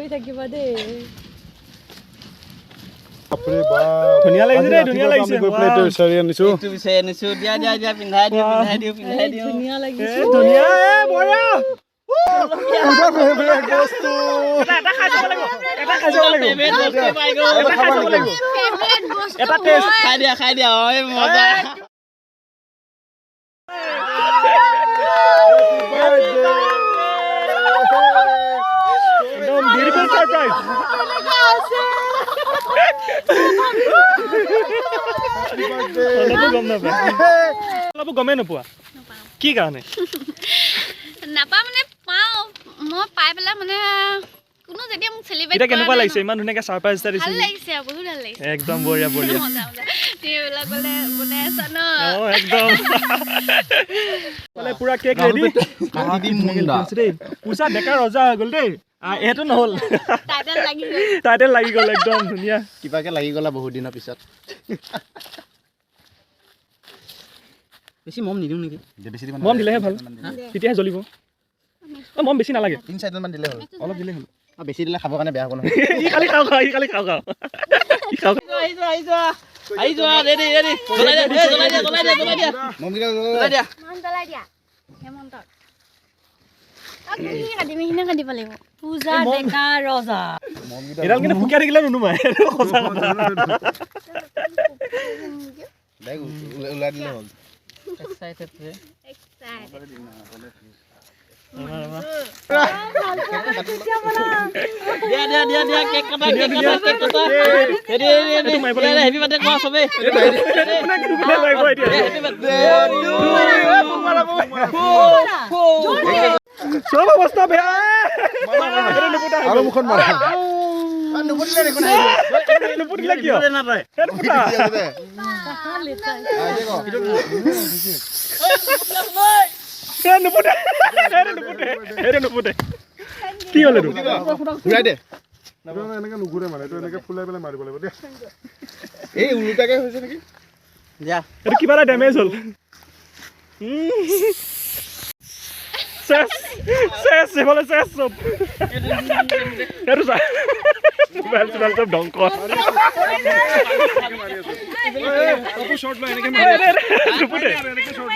কৰি থাকিবা দেই বাপৰে বাপ ধুনীয়া লাগিছে দেই ধুনীয়া লাগিছে গৈ পেলাই এইটো বিচাৰি আনিছো এইটো বিচাৰি আনিছো দিয়া পিন্ধাই দিও ধুনীয়া লাগিছে ধুনীয়া বঢ়িয়া পূজা ফেভৰেট বস্তু এটা খাই যাব লাগিব এটা খাই যাব লাগিব ফেভৰেট বস্তু এটা টেষ্ট খাই দিয়া ঐ মজা একদম বিউটিফুল সাৰপ্ৰাইজ অলপ গমে নোপোৱা কি কাৰণে নাপা মানে পাও মই পাই পেলাই মানে কোনো যেতিয়া মোক সেলিব্ৰেট এটা কেনেকুৱা লাগিছে ইমান ধুনীয়াকৈ সারপ্রাইজ এটা দিছে ভাল লাগিছে বহুত ভাল লাগিছে একদম বঢ়িয়া বঢ়িয়া মজা টিবিলাক গলে বনাই আছা ন একদম মানে পুৰা কেক ৰেডি পূজা ডেকা ৰজা হৈ গ'ল দেই এটো নহল টাইটেল লাগি গ'ল একদম ধুনীয়া কিবাকে লাগি গলা বহুত দিনৰ পিছত বেছি মম নিদিও নেকি মম দিলেহে ভাল তেতিয়াহে জ্বলিব মম বেছি নালাগে 3-4 মান দিলে হ'ল অলপ দিলে হ'ল বেছি দিলে খাবৰ কাৰণে বেয়া হ'ব নহয় ই খালি খাও আহি যোৱা ৰেডি জ্বলাই দিয়া মম জ্বলাই দিয়া হেমন্ত কি কাটিমিহিনে কাটিব লাগিব পূজা ডেকা ৰজা এডাল কিন্তু ফুকিয়া থাকিলে নুনুমাই সঁচা কথা দেখ উলাই দিলে হ'ল এক্সাইটেড দিয়া কেক কাটা হেভি বাৰ্থডে কোৱা সবে সব অৱস্থা বেয়া আৰু মুখন মাৰা নুপুতিলে কিয় নুপুতে কি হ'ল এইটো ঘূৰাই দে এনেকে নুঘূৰে মানে এইটো এনেকে ফুলাই পেলাই মাৰিব লাগিব দিয়া এই উলুটাকে হৈছে নেকি দিয়া এইটো কিবা এটা ডেমেজ হ'ল শেষ সেফালে শেষ সব এইটো চা মোবাইল চব ধ্বংস অপু শৰ্ট লৈ এনেকে মাৰি নুপুতে এনেকে শৰ্ট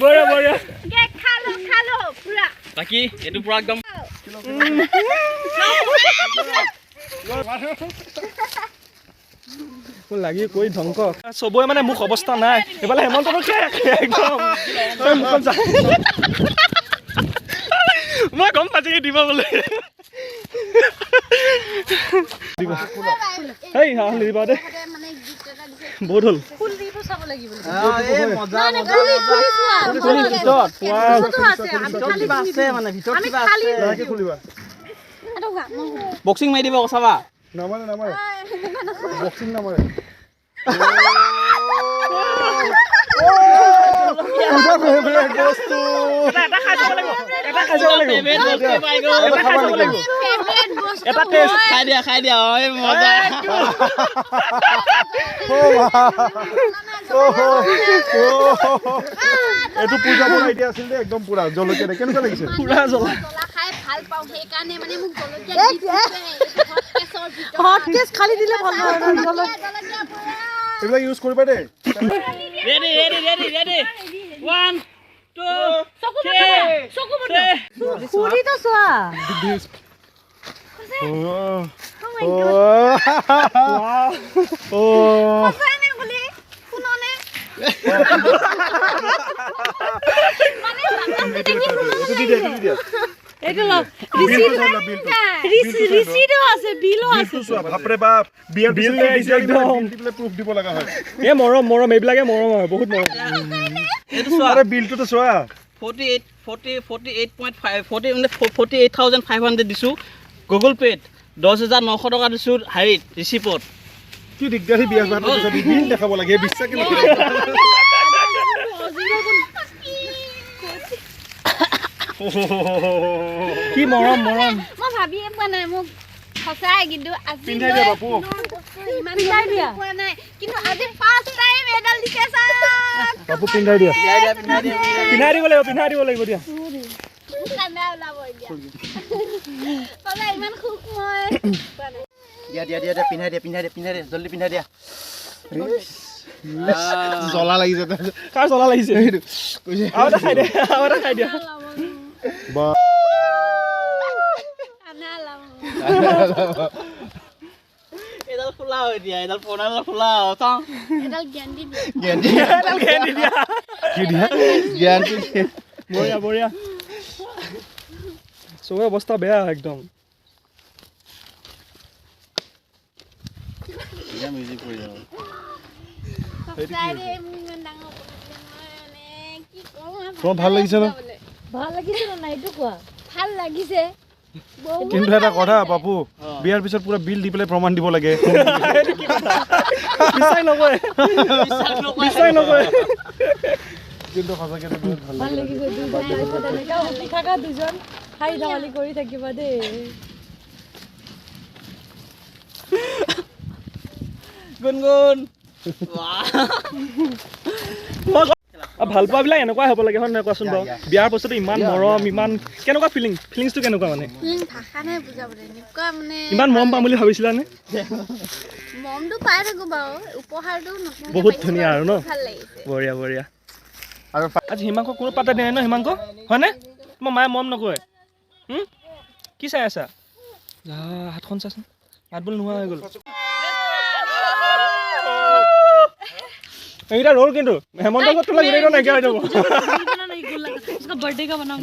লৈ বঢ়িয়া খালো পুৰা বাকি এটো পুৰা একদম লাগি কৈ ধ্বংস চবৰে মানে মুখ অৱস্থা নাই এইফালে হেমন্তটো একদম মুখখন চা মই গম পাইছো কি দিব বোলে হেই দিব দে বহুত হ'ল ফুল দিব চাব লাগিব মজা বক্সিং মাৰি দিব চাবা নামাৰে বক্সিং নামাৰে পূজা ফেভৰেট বস্তু এটা খাই যাব লাগিব ফেভৰেট বস্তু এটা টেষ্ট খাই দিয়া ঐ মজা এইটো পূজা বনাই দিয়া আছিল দেই একদম পুৰা জলকীয়া কেনেকুৱা লাগিছে পুৰা জ্বলা খাই ভাল পাওঁ সেইকাৰণে মানে মোক জলকীয়া হট কেছ খালি দিলে ভাল হয় জলকীয়া এইবিলাক ইউজ কৰিবা দেই ৰেডি 1 2 চকু বন্ধ ফুৰিটো চোৱা সঁচানে বুলি শুননে এইটো ল ৰিচিটো আছে বিলো আছে বাপৰে বাপ বিল আহিছে একদম প্ৰুফ দিব লগা হয় এ মৰম এইবিলাকে মৰম হয় বহুত মৰম এটো চোৱা আৰে বিলটো তো চোৱা 48,500 দিছো গুগল পেত 10,900 টকা দিছো হাৰিত ৰিচিপত কি দিগদাৰি বিয়া ভাত বিল দেখাব লাগে বিশ্বাস নকৰে কি মৰম মই ভাবিয়ে পোৱা নাই মোক সঁচাই কিন্তু আজি পিন্ধাই দে বাপু ইমান পোৱা নাই কিন্তু আজি ফাৰ্ষ্ট টাইম এডাল দিছে চাক বাবু পিন্ধাই দিয়া পিন্ধাই দিব লাগিব দিয়া কান্দা ওলাব এতিয়া পালে ইমান খুক মই দিয়া পিন্ধাই দিয়া জলদি পিন্ধাই দিয়া জ্বলা লাগিছে কাৰ জ্বলা লাগিছে আৰু এটা খাই দিয়া বা কান্দা ওলাব এডাল খোলা হৈ দিয়া এডাল পুৰণা খোলা চাওঁ এডাল জ্ঞান দি দিয়া কি দিয়া জ্ঞানটো বঢ়িয়া চবৰে অৱস্থা বেয়া একদম মিউজিক কৰি যাব সঁচাই মোৰ ইমান ডাঙৰ মানে কি কম তোমাৰ ভাল লাগিছে ন ভাল লাগিছে না এইটো কোৱা ভাল লাগিছে কিন্তু এটা কথা পাপু বিয়াৰ পিছত পুৰা বিল দি পেলাই প্ৰমাণ দিব লাগে বিশ্বাস নকৰে কিন্তু সঁচাকে ভাল লাগিছে থাকা দুজন খাই ধেমালি কৰি থাকিবা দেই গুণগুণ ভাল পোৱাবিলাক এনেকুৱাই হ'ব লাগে হয় নহয় কোৱাচোন বাৰু বিয়াৰ পাছতো ইমান মৰম ইমান কেনেকুৱা ফিলিংছটো কেনেকুৱা মানে ভাষা নাই বুজাবলৈ এনেকুৱা মানে ইমান মৰম পাম বুলি ভাবিছিলানে মমটো পাই থাকো বাৰু উপহাৰটো বহুত ধুনীয়া আৰু ন ভাল লাগিছে বঢ়িয়া আৰু আজি হিমাংক কোনো পাতা দিয়া নাই ন হিমাংক হয়নে তোমাৰ মায়ে মৰম নকৰে কি চাই আছা হাতখন চাচোন হাত বোল নোহোৱা হৈ গ'ল এইকেইটা ৰ'ল কিন্তু হেমন্ত নাইকিয়া হৈ যাব বাৰ্থডে কা বনাম